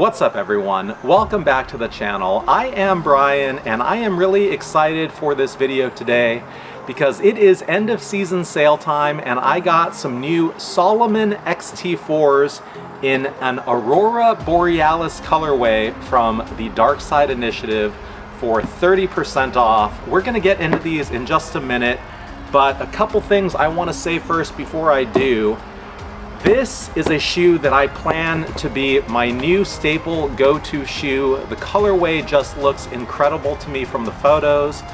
What's up everyone? Welcome back to the channel. I am Brian and I am really excited for this video today because it is end of season sale time and I got some new Salomon XT4s in an Aurora Borealis colorway from the Dark Side Initiative for 30% off. We're gonna get into these in just a minute, but a couple things I want to say first before I do. This is a shoe that I plan to be my new staple go-to shoe. The colorway just looks incredible to me from the photos,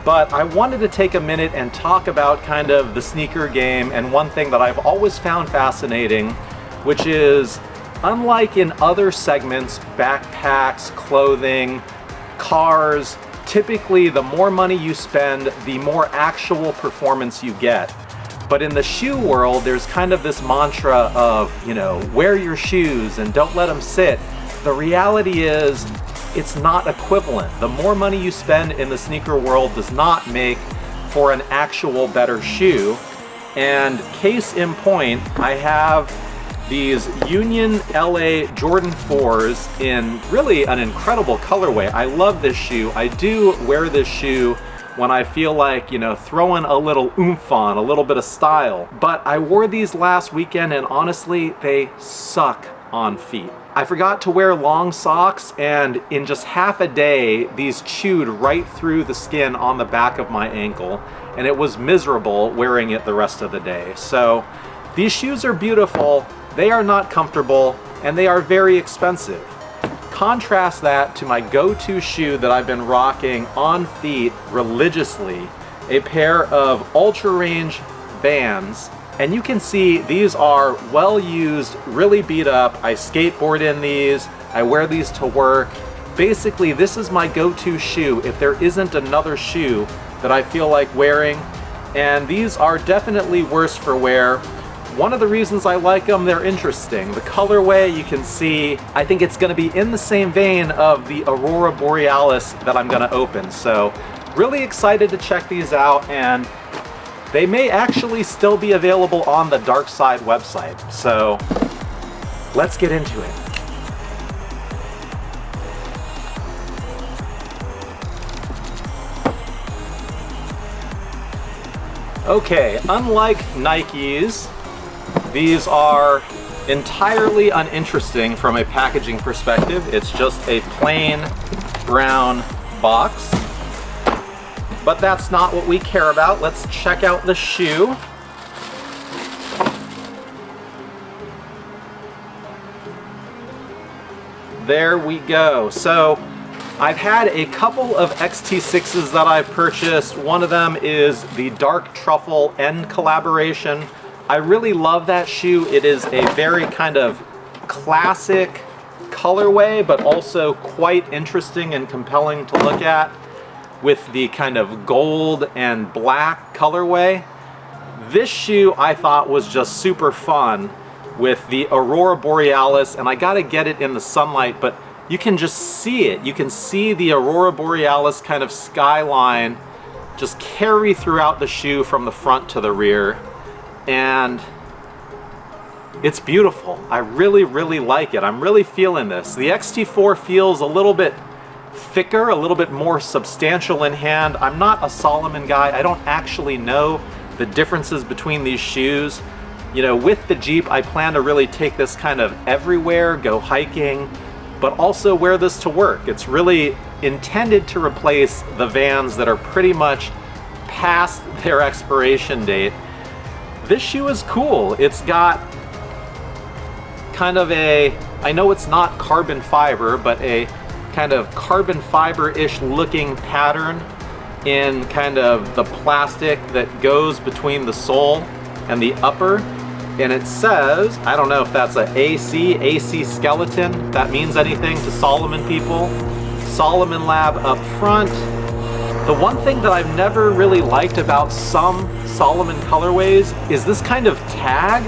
but I wanted to take a minute and talk about kind of the sneaker game and one thing that I've always found fascinating, which is unlike in other segments, backpacks, clothing, cars, typically the more money you spend, the more actual performance you get. But in the shoe world, there's kind of this mantra of, wear your shoes and don't let them sit. The reality is, it's not equivalent. The more money you spend in the sneaker world does not make for an actual better shoe. And case in point, I have these Union LA Jordan 4s in really an incredible colorway. I love this shoe. I do wear this shoe when I feel like, throwing a little oomph on, a little bit of style. But I wore these last weekend and honestly, they suck on feet. I forgot to wear long socks and in just half a day, these chewed right through the skin on the back of my ankle and it was miserable wearing it the rest of the day. So these shoes are beautiful, they are not comfortable, and they are very expensive. Contrast that to my go-to shoe that I've been rocking on feet religiously, a pair of Ultra Range Vans, and you can see these are well used, really beat up. I skateboard in these, I wear these to work. Basically, this is my go-to shoe if there isn't another shoe that I feel like wearing, and these are definitely worse for wear. One of the reasons I like them, they're interesting. The colorway, you can see, I think it's gonna be in the same vein of the Aurora Borealis that I'm gonna open. So really excited to check these out, and they may actually still be available on the Dark Side website. So let's get into it. Okay, unlike Nikes, these are entirely uninteresting from a packaging perspective. It's just a plain brown box. But that's not what we care about. Let's check out the shoe. There we go. So I've had a couple of XT6s that I've purchased. One of them is the Dark Truffle End collaboration. I really love that shoe. It is a very kind of classic colorway, but also quite interesting and compelling to look at with the kind of gold and black colorway. This shoe I thought was just super fun with the Aurora Borealis, and I gotta get it in the sunlight, but you can just see it. You can see the Aurora Borealis kind of skyline just carry throughout the shoe from the front to the rear. And it's beautiful. I really, really like it. I'm really feeling this. The XT4 feels a little bit thicker, a little bit more substantial in hand. I'm not a Salomon guy. I don't actually know the differences between these shoes. With the Jeep, I plan to really take this kind of everywhere, go hiking, but also wear this to work. It's really intended to replace the Vans that are pretty much past their expiration date. This shoe is cool. It's got kind of I know it's not carbon fiber, but a kind of carbon fiber-ish looking pattern in kind of the plastic that goes between the sole and the upper. And it says, I don't know if that's a AC skeleton, if that means anything to Salomon people. Salomon Lab up front. The one thing that I've never really liked about some Salomon colorways is this kind of tag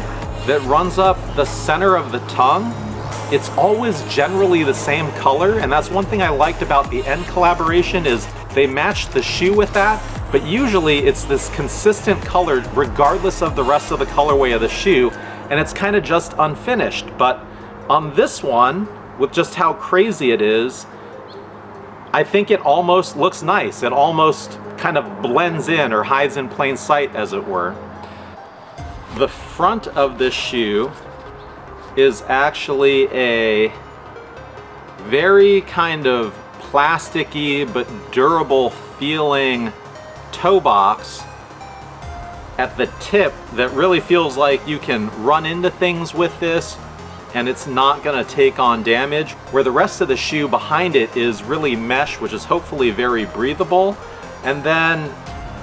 that runs up the center of the tongue. It's always generally the same color, and that's one thing I liked about the End collaboration is they matched the shoe with that, but usually it's this consistent color regardless of the rest of the colorway of the shoe, and it's kind of just unfinished. But on this one, with just how crazy it is, I think it almost looks nice. It almost kind of blends in or hides in plain sight, as it were. The front of this shoe is actually a very kind of plasticky but durable feeling toe box at the tip that really feels like you can run into things with this and it's not gonna take on damage, where the rest of the shoe behind it is really mesh, which is hopefully very breathable. And then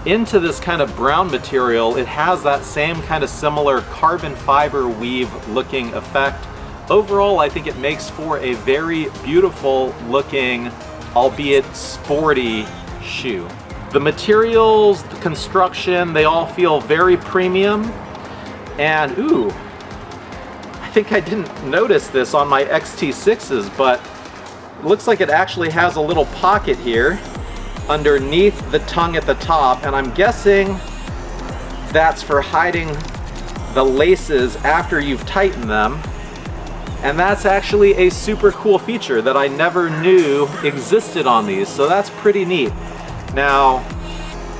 into this kind of brown material, it has that same kind of similar carbon fiber weave looking effect. Overall, I think it makes for a very beautiful looking, albeit sporty shoe. The materials, the construction, they all feel very premium. And ooh, I think I didn't notice this on my XT6s, but it looks like it actually has a little pocket here underneath the tongue at the top, and I'm guessing that's for hiding the laces after you've tightened them. And that's actually a super cool feature that I never knew existed on these, so that's pretty neat. Now,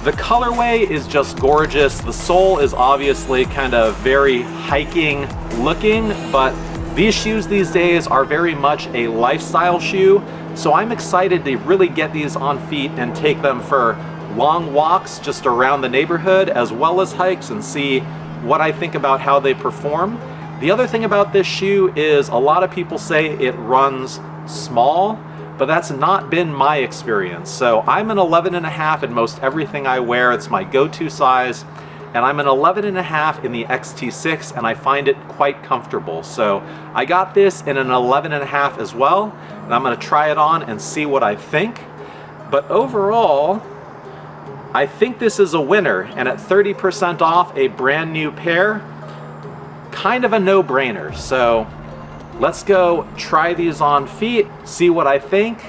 the colorway is just gorgeous. The sole is obviously kind of very hiking looking, but these shoes these days are very much a lifestyle shoe, so I'm excited to really get these on feet and take them for long walks just around the neighborhood, as well as hikes, and see what I think about how they perform. The other thing about this shoe is a lot of people say it runs small, but that's not been my experience. So I'm an 11.5 in most everything I wear. It's my go-to size, and I'm an 11.5 in the XT6, and I find it quite comfortable. So I got this in an 11.5 as well, and I'm gonna try it on and see what I think. But overall, I think this is a winner, and at 30% off a brand new pair, kind of a no-brainer. So let's go try these on feet, see what I think.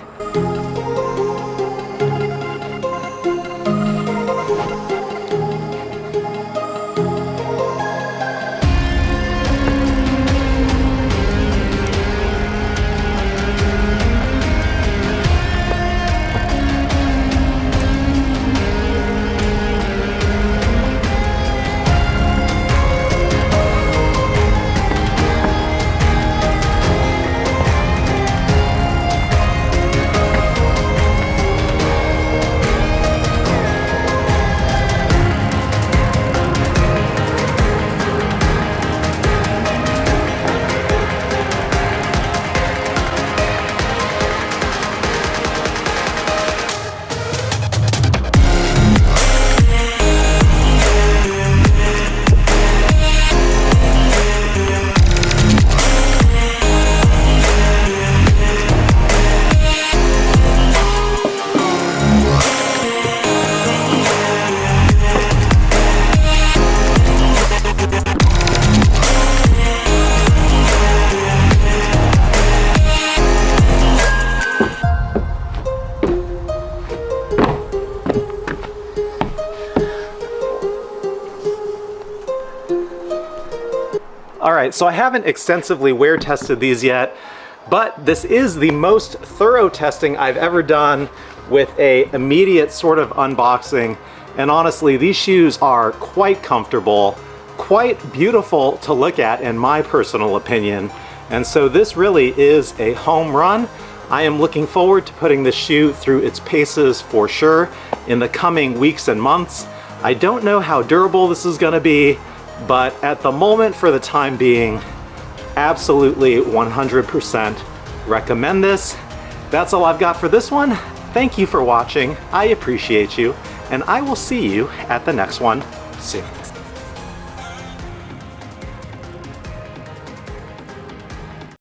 Alright, so I haven't extensively wear tested these yet, but this is the most thorough testing I've ever done with a immediate sort of unboxing. And honestly, these shoes are quite comfortable, quite beautiful to look at in my personal opinion. And so this really is a home run. I am looking forward to putting this shoe through its paces for sure in the coming weeks and months. I don't know how durable this is gonna be, but at the moment, for the time being, absolutely 100% recommend this. That's all I've got for this one. Thank you for watching. I appreciate you, and I will see you at the next one soon.